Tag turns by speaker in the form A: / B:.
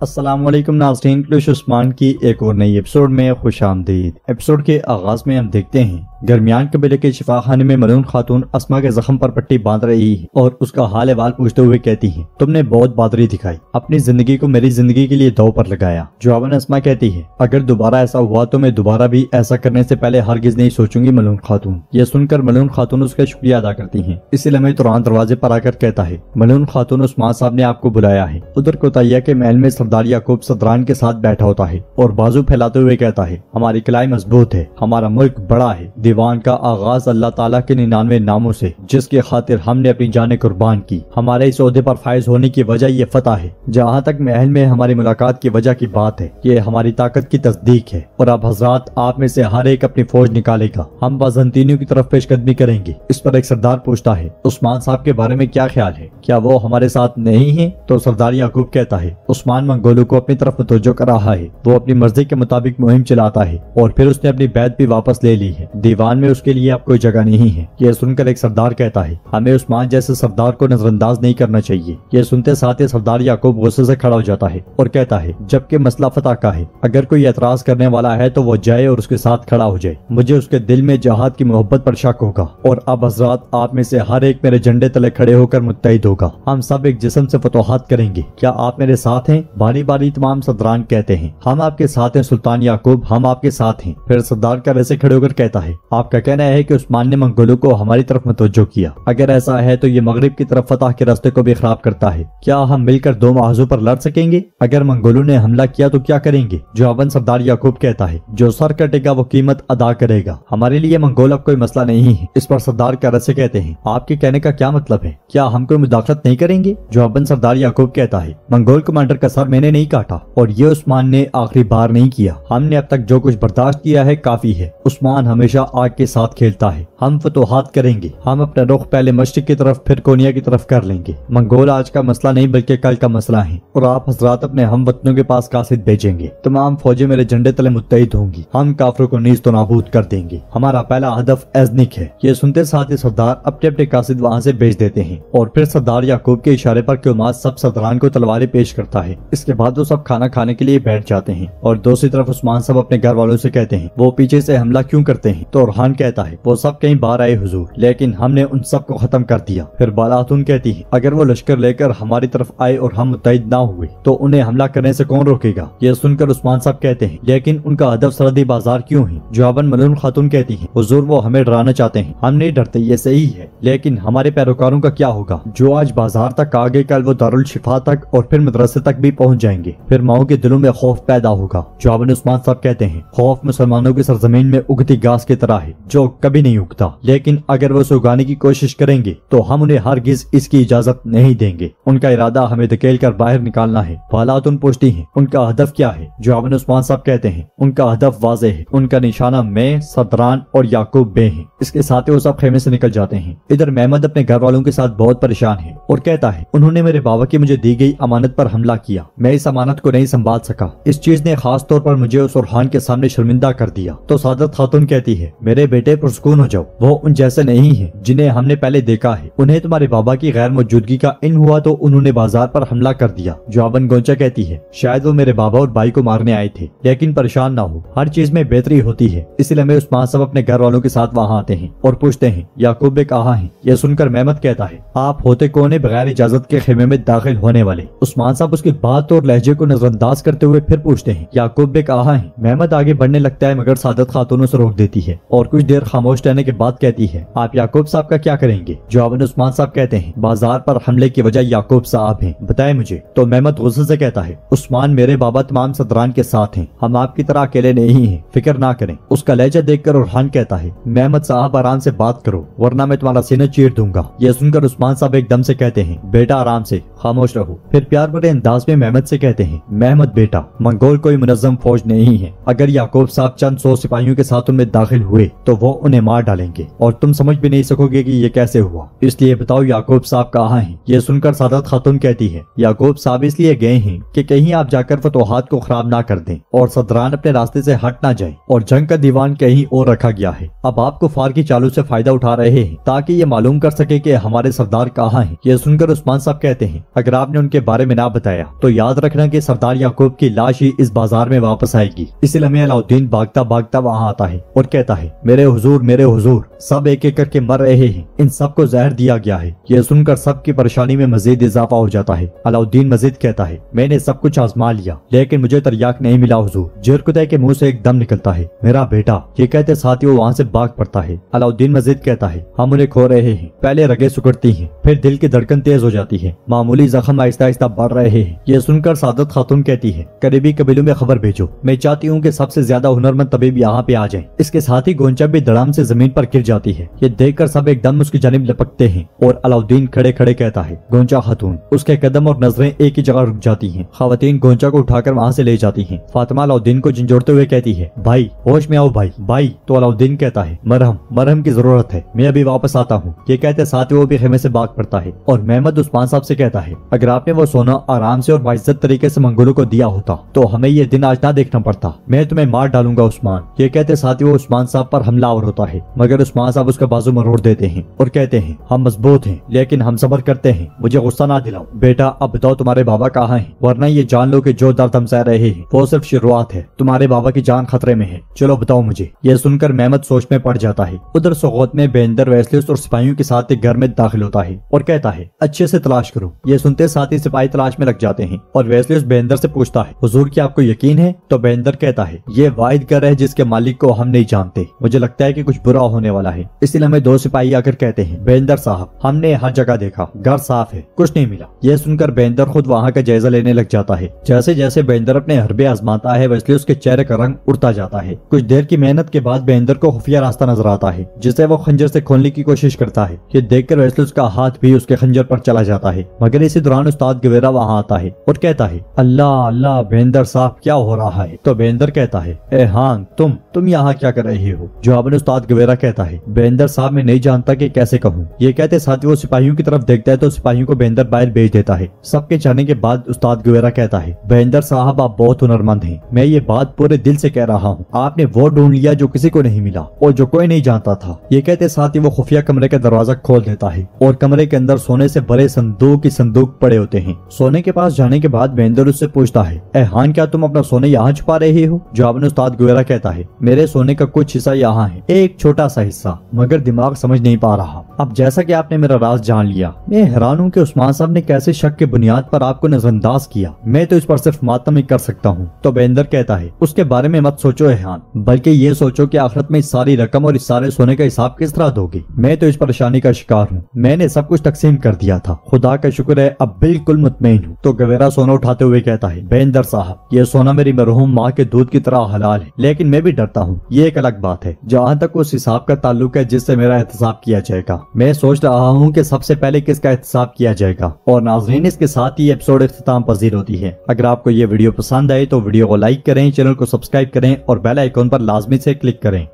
A: السلام علیکم ناظرین، کلش عثمان کی ایک اور نئی ایپیسوڈ میں خوش آمدید۔ ایپیسوڈ کے آغاز میں ہم دیکھتے ہیں گرمیان قبیلے کے شفا خانے میں ملعون خاتون اسما کے زخم پر پٹی باندھ رہی ہے اور اس کا حال احوال پوچھتے ہوئے کہتی ہیں، تم نے بہت بہادری دکھائی، اپنی زندگی کو میری زندگی کے لیے داؤ پر لگایا۔ جواباً اسما کہتی ہے، اگر دوبارہ ایسا ہوا تو میں دوبارہ بھی ایسا کرنے سے پہلے ہرگز نہیں سوچوں گی ملعون خاتون۔ یہ سن کر ملعون خاتون اس کا شکریہ ادا کرتی ہیں۔ اسی لمحے تران دروازے پر آ کر کہتا ہے، ملعون خاتون عثمان صاحب نے آپ کو بلایا ہے۔ ادھر کوتاہیہ کے محل میں سردار یعقوب صدران کے ساتھ بیٹھا ہوتا ہے اور بازو پھیلاتے ہوئے کہتا ہے، ہماری کلائی مضبوط ہے، ہمارا ملک بڑا ہے۔ دیوان کا آغاز اللہ تعالیٰ کے 99 ناموں سے، جس کی خاطر ہم نے اپنی جانیں قربان کی۔ ہمارے اس عہدے پر فائز ہونے کی وجہ یہ فتح ہے۔ جہاں تک محل میں ہماری ملاقات کی وجہ کی بات ہے، یہ ہماری طاقت کی تصدیق ہے اور اب حضرات آپ میں سے ہر ایک اپنی فوج نکالے گا، ہم بازنطینیوں کی طرف پیش قدمی کریں گے۔ اس پر ایک سردار پوچھتا ہے، عثمان صاحب کے بارے میں کیا خیال ہے، کیا وہ ہمارے ساتھ نہیں ہیں؟ تو سردار یعقوب کہتا ہے، عثمان منگولوں کو اپنی طرف متوجہ کر رہا ہے، وہ اپنی مرضی کے مطابق مہم چلاتا ہے اور پھر اس نے اپنی بیعت بھی واپس لے لی ہے۔ دیوان میں اس کے لیے اب کوئی جگہ نہیں ہے۔ یہ سن کر ایک سردار کہتا ہے، ہمیں عثمان جیسے سردار کو نظر انداز نہیں کرنا چاہیے۔ یہ سنتے ساتھ ہی سردار یعقوب غصے سے کھڑا ہو جاتا ہے اور کہتا ہے، جبکہ مسئلہ فتح کا ہے، اگر کوئی اعتراض کرنے والا ہے تو وہ جائے اور اس کے ساتھ کھڑا ہو جائے۔ مجھے اس کے دل میں جہاد کی محبت پر شک ہوگا اور اب حضرات آپ میں سے ہر ایک میرے جھنڈے تلے کھڑے ہو کر متحد ہوگا، ہم سب ایک جسم سے فتوحات کریں گے۔ کیا آپ میرے ساتھ ہیں؟ باری باری تمام صدران کہتے ہیں، ہم آپ کے ساتھ ہیں سلطان یعقوب، ہم آپ کے ساتھ ہیں۔ پھر سردار کا ویسے کھڑے ہو کر کہتا ہے، آپ کا کہنا ہے کہ عثمان نے منگولوں کو ہماری طرف متوجہ کیا، اگر ایسا ہے تو یہ مغرب کی طرف فتح کے راستے کو بھی خراب کرتا ہے۔ کیا ہم مل کر دو محاذوں پر لڑ سکیں گے؟ اگر منگولوں نے حملہ کیا تو کیا کریں گے؟ جواباً سردار یعقوب کہتا ہے، جو سر کٹے گا وہ قیمت ادا کرے گا، ہمارے لیے منگول اب کوئی مسئلہ نہیں ہے۔ اس پر سردار کیرت سے کہتے ہیں، آپ کے کہنے کا کیا مطلب ہے؟ کیا ہم کوئی مداخلت نہیں کریں گے؟ جواباً سردار یعقوب کہتا ہے، منگول کمانڈر کا سر میں نے نہیں کاٹا اور یہ عثمان نے آخری بار نہیں کیا، ہم نے اب تک جو کچھ برداشت کیا ہے کافی ہے۔ عثمان ہمیشہ آگ کے ساتھ کھیلتا ہے، ہم فتوحات کریں گے، ہم اپنا رخ پہلے مشرق کی طرف پھر کونیا کی طرف کر لیں گے۔ منگول آج کا مسئلہ نہیں بلکہ کل کا مسئلہ ہے اور آپ حضرات اپنے ہم وطنوں کے پاس قاصد بھیجیں گے، تمام فوجیں میرے جھنڈے تلے متحد ہوں گی، ہم کافروں کو نیز تو نابود کر دیں گے، ہمارا پہلا ہدف ایزنک ہے۔ یہ سنتے ساتھ ہی سردار اپنے اپنے قاصد وہاں سے بھیج دیتے ہیں اور پھر سردار یعقوب کے اشارے پر قیومات سب صدران کو تلواریں پیش کرتا ہے۔ اس کے بعد وہ سب کھانا کھانے کے لیے بیٹھ جاتے ہیں اور دوسری طرف عثمان صاحب اپنے گھر والوں سے کہتے ہیں، وہ پیچھے سے حملہ کیوں کرتے ہیں؟ تو ارحان کہتا ہے، وہ سب کہیں باہر آئے حضور، لیکن ہم نے ان سب کو ختم کر دیا۔ پھر بالا خاتون کہتی ہے، اگر وہ لشکر لے کر ہماری طرف آئے اور ہم متحد نہ ہوئے تو انہیں حملہ کرنے سے کون روکے گا؟ یہ سن کر عثمان صاحب کہتے ہیں، لیکن ان کا ہدف سرحدی بازار کیوں ہے؟ جواباً ملعون خاتون کہتی ہیں، حضور وہ ہمیں ڈرانا چاہتے ہیں، ہم نہیں ڈرتے، یہ صحیح ہے، لیکن ہمارے پیروکاروں کا کیا ہوگا جو آج بازار تک آگے کل وہ دارالشفا تک اور پھر مدرسے تک بھی پہنچ جائیں گے، پھر ماؤں کے دلوں میں خوف پیدا ہوگا۔ جواباً عثمان صاحب کہتے ہیں، خوف مسلمانوں کی سرزمین میں اگتی گھاس کی طرح ہے جو کبھی نہیں اگتا، لیکن اگر وہ اسے اگانے کی کوشش کریں گے تو ہم انہیں ہرگز اس کی اجازت نہیں دیں گے، ان کا ارادہ ہمیں دھکیل کر باہر نکالنا ہے۔ بالا خاتون پوچھتی ہیں، ان کا ہدف کیا ہے؟ جواباً عثمان صاحب کہتے ہیں، ان کا ہدف واضح ہے، ان کا نشانہ میں، صدران اور یعقوب بے ہیں۔ اس کے ساتھ وہ سب خیمے سے نکل جاتے ہیں۔ ادھر محمد اپنے گھر والوں کے ساتھ بہت پریشان ہے اور کہتا ہے، انہوں نے میرے بابا کی مجھے دی گئی امانت پر حملہ کیا، میں اس امانت کو نہیں سنبھال سکا، اس چیز نے خاص طور پر مجھے اس ارحان کے سامنے شرمندہ کر دیا۔ تو سعادت خاتون کہتی ہے، میرے بیٹے پرسکون ہو جاؤ، وہ ان جیسے نہیں ہیں جنہیں ہم نے پہلے دیکھا ہے، انہیں تمہارے بابا کی غیر موجودگی کا علم ہوا تو انہوں نے بازار پر حملہ کر دیا۔ جواباً گونچا کہتی ہے، شاید وہ میرے بابا اور بھائی کو مارنے آئے تھے، لیکن پریشان نہ ہو، ہر چیز میں بہتری ہوتی ہے۔ اسی لیے عثمان صاحب اپنے گھر والوں کے ساتھ وہاں آتے ہیں اور پوچھتے ہیں، یعقوب بے کہاں ہیں؟ یہ سن کر محمد کہتا ہے، آپ ہوتے کون ہیں بغیر اجازت کے خیمے میں داخل ہونے والے؟ عثمان صاحب اس کی بات اور لہجے کو نظر انداز کرتے ہوئے پھر پوچھتے ہیں، یعقوب بے کہاں ہیں؟ محمد آگے بڑھنے لگتا ہے مگر سعادت خاتون سے روک دیتی ہے اور کچھ دیر خاموش رہنے کے بعد کہتی ہے، آپ یعقوب صاحب کا کیا کریں گے؟ جواباً عثمان صاحب کہتے ہیں، بازار پر حملے کی وجہ یعقوب صاحب ہیں، بتائیں مجھے۔ تو محمد غصے سے کہتا ہے، عثمان میرے بابا تمام صدران کے ساتھ ہیں، ہم آپ کی طرح اکیلے نہیں ہیں، فکر نہ کریں۔ اس کا لہجہ دیکھ کر ارحان کہتا ہے، محمد صاحب آرام سے بات کرو ورنہ میں تمہارا سینہ چیر دوں گا۔ یہ سن کر عثمان صاحب ایک دم سے کہتے ہیں، بیٹا آرام سے، خاموش رہو۔ پھر پیار بھرے انداز میں محمد سے کہتے ہیں، محمد بیٹا، منگول کوئی منظم فوج نہیں ہے، اگر یعقوب صاحب چند 100 سپاہیوں کے ساتھ ان میں داخل ہوئے تو وہ انہیں مار ڈالیں گے اور تم سمجھ بھی نہیں سکو گے کہ یہ کیسے ہوا، اس لیے بتاؤ یعقوب صاحب کہاں ہیں؟ یہ سن کر سعادت خاتون کہتی ہے، یعقوب صاحب اس لیے گئے ہیں کہ کہیں آپ جا کر فتوحات کو خراب نہ کر دیں اور صدران اپنے راستے سے ہٹ نہ جائیں اور جنگ کا دیوان کہیں اور رکھا گیا ہے، اب آپ کفار کی چالوں سے فائدہ اٹھا رہے ہیں تاکہ یہ معلوم کر سکے کہ ہمارے سردار کہاں ہیں۔ یہ سن کر عثمان صاحب کہتے ہیں، اگر آپ نے ان کے بارے میں نہ بتایا تو یاد رکھنا کہ سردار یعقوب کی لاش ہی اس بازار میں واپس آئے گی۔ اسی لمحے علاؤالدین بھاگتا بھاگتا وہاں آتا ہے اور کہتا ہے میرے حضور سب ایک ایک کر کے مر رہے ہیں، ان سب کو زہر دیا گیا ہے۔ یہ سن کر سب کی پریشانی میں مزید اضافہ ہو جاتا ہے۔ علاؤالدین مزید کہتا ہے میں نے سب کچھ آزما لیا لیکن مجھے تریاک نہیں ملا حضور۔ جرکتے کے منہ سے ایک دم نکلتا ہے میرا بیٹا، یہ کہتے ساتھ ہی وہ وہاں سے بھاگ پڑتا ہے۔ علاؤالدین مزید کہتا ہے ہم انہیں کھو رہے ہیں، پہلے رگیں سکڑتی ہیں، پھر دل کی دھڑکن تیز ہو جاتی ہے، معمولی زخم آہستہ آہستہ بڑھ رہے ہیں۔ یہ سن کر سعادت خاتون کہتی ہے قریبی قبیلوں میں خبر بھیجو، میں چاہتی ہوں کہ سب سے زیادہ ہنرمند طبیب یہاں پہ آ جائیں۔ اس کے ساتھ ہی گونچا بھی دڑام سے زمین پر گر جاتی ہے۔ یہ دیکھ کر سب ایک دم اس کی جانب لپکتے ہیں اور علاؤالدین کھڑے کھڑے کہتا ہے گونچا خاتون۔ اس کے قدم اور نظریں ایک ہی جگہ رک جاتی ہیں۔ خواتین گونچا کو اٹھا کر وہاں سے لے جاتی ہیں۔ فاطمہ علاؤالدین کو جھنجھوڑتے ہوئے کہتی ہے بھائی ہوش میں آؤ بھائی۔ تو علاؤالدین کہتا ہے مرہم کی ضرورت ہے، میں ابھی واپس آتا ہوں۔ یہ کہتے ساتھ ہی وہ بھی خیمے سے بھاگ پڑتا ہے اور محمد عثمان صاحب سے کہتا ہے اگر آپ نے وہ سونا آرام سے اور باعزت طریقے سے منگولوں کو دیا ہوتا تو ہمیں یہ دن آج نہ دیکھنا پڑتا، میں تمہیں مار ڈالوں گا عثمان۔ یہ کہتے ساتھ ہی وہ عثمان صاحب پر حملہ آور ہوتا ہے مگر عثمان صاحب اس کا بازو مروڑ دیتے ہیں اور کہتے ہیں ہم مضبوط ہیں لیکن ہم صبر کرتے ہیں، مجھے غصہ نہ دلاؤ بیٹا۔ اب بتاؤ تمہارے بابا کہاں ہیں، ورنہ یہ جان لو کہ جو درد ہم سہ رہے ہیں وہ صرف شروعات ہے، تمہارے بابا کی جان خطرے میں ہے، چلو بتاؤ مجھے۔ یہ سن کر محمد سوچ میں پڑ جاتا ہے۔ ادھر سوغوت میں بیندر ویسلیوس اور سپاہیوں کے ساتھ ایک گھر میں داخل ہوتا ہے اور کہتا ہے اچھے سے تلاش کرو۔ یہ سنتے ساتھ ہی سپاہی تلاش میں لگ جاتے ہیں اور ویسلیوس بیندر سے پوچھتا ہے حضور کیا آپ کو یقین ہے؟ تو بیندر کہتا ہے یہ واحد گھر ہے جس کے مالک کو ہم نہیں جانتے، مجھے لگتا ہے کہ کچھ برا ہونے والا ہے۔ اسی لیے ہمیں دو سپاہی آ کر کہتے ہیں بیندر صاحب ہم نے ہر جگہ دیکھا، گھر صاف ہے، کچھ نہیں ملا۔ یہ سن کر بیندر خود وہاں کا جائزہ لینے لگ جاتا ہے۔ جیسے جیسے بیندر اپنے حربے آزماتا ہے ویسلیوس کے چہرے کا رنگ اڑتا جاتا ہے۔ کچھ دیر کی محنت کے بعد بیندر کو خفیہ راستہ نظر آتا ہے جسے وہ خنجر سے کھولنے کی کوشش کرتا ہے۔ یہ دیکھ کر ویسلیوس کا ہاتھ بھی اس کے خنجر پر چلا جاتا ہے مگر اسی دوران استاد گویرا وہاں آتا ہے اور کہتا ہے اللہ بیندر صاحب کیا ہو رہا ہے؟ تو بیندر کہتا ہے اے ہاں تم یہاں کیا کر رہے ہو؟ جواب میں استاد گویرا کہتا ہے بیندر صاحب میں نہیں جانتا کہ کیسے کہوں۔ یہ کہتے ساتھ وہ سپاہیوں کی طرف دیکھتا ہے تو سپاہیوں کو بیندر باہر بھیج دیتا ہے۔ سب کے جانے کے بعد استاد گویرا کہتا ہے بیندر صاحب آپ بہت ہنرمند ہیں، میں یہ بات پورے دل سے کہہ رہا ہوں، آپ نے وہ ڈھونڈ لیا جو کسی کو نہیں ملا اور جو کوئی نہیں جانتا تھا۔ یہ کہتے ساتھ ہی وہ خفیہ کمرے کا دروازہ کھول دیتا ہے اور کمرے کے اندر سونے سے بڑے صندوق پڑے ہوتے ہیں۔ سونے کے پاس جانے کے بعد بیندر اس سے پوچھتا ہے اے ہان کیا تم اپنا سونے یہاں چھپا رہے ہو؟ جواب میں استاد گویرا کہتا ہے میرے سونے کا کچھ حصہ یہاں ہے، ایک چھوٹا سا حصہ، مگر دماغ سمجھ نہیں پا رہا۔ اب جیسا کہ آپ نے میرا راز جان لیا، میں حیران ہوں کہ عثمان صاحب نے کیسے شک کے بنیاد پر آپ کو نظر انداز کیا، میں تو اس پر صرف ماتم ہی کر سکتا ہوں۔ تو بیندر کہتا ہے اس کے بارے میں مت سوچو احان، بلکہ یہ سوچو کہ آخرت میں اس ساری رقم اور اس سارے سونے کا حساب کس طرح دو گے؟ میں تو اس پریشانی کا شکار ہوں، میں نے سب کچھ تقسیم کر دیا تھا، خدا کا شکر ہے اب بالکل مطمئن ہوں۔ تو گویرا سونا اٹھاتے ہوئے کہتا ہے بیندر صاحب یہ سونا میری مرحوم ماں کے دودھ کی طرح حلال ہے، لیکن میں بھی ڈرتا ہوں، یہ ایک الگ بات ہے۔ جہاں تک اس حساب کا تعلق ہے جس سے میرا احتساب کیا جائے گا، میں سوچ رہا ہوں کہ سب سے پہلے کس کا احتساب کیا جائے گا۔ اور ناظرین اس کے ساتھ ہی ایپیسوڈ اختتام پذیر ہوتی ہے۔ اگر آپ کو یہ ویڈیو پسند آئے تو ویڈیو کو لائک کریں، چینل کو سبسکرائب کریں اور بیل آئیکن پر لازمی سے کلک کریں۔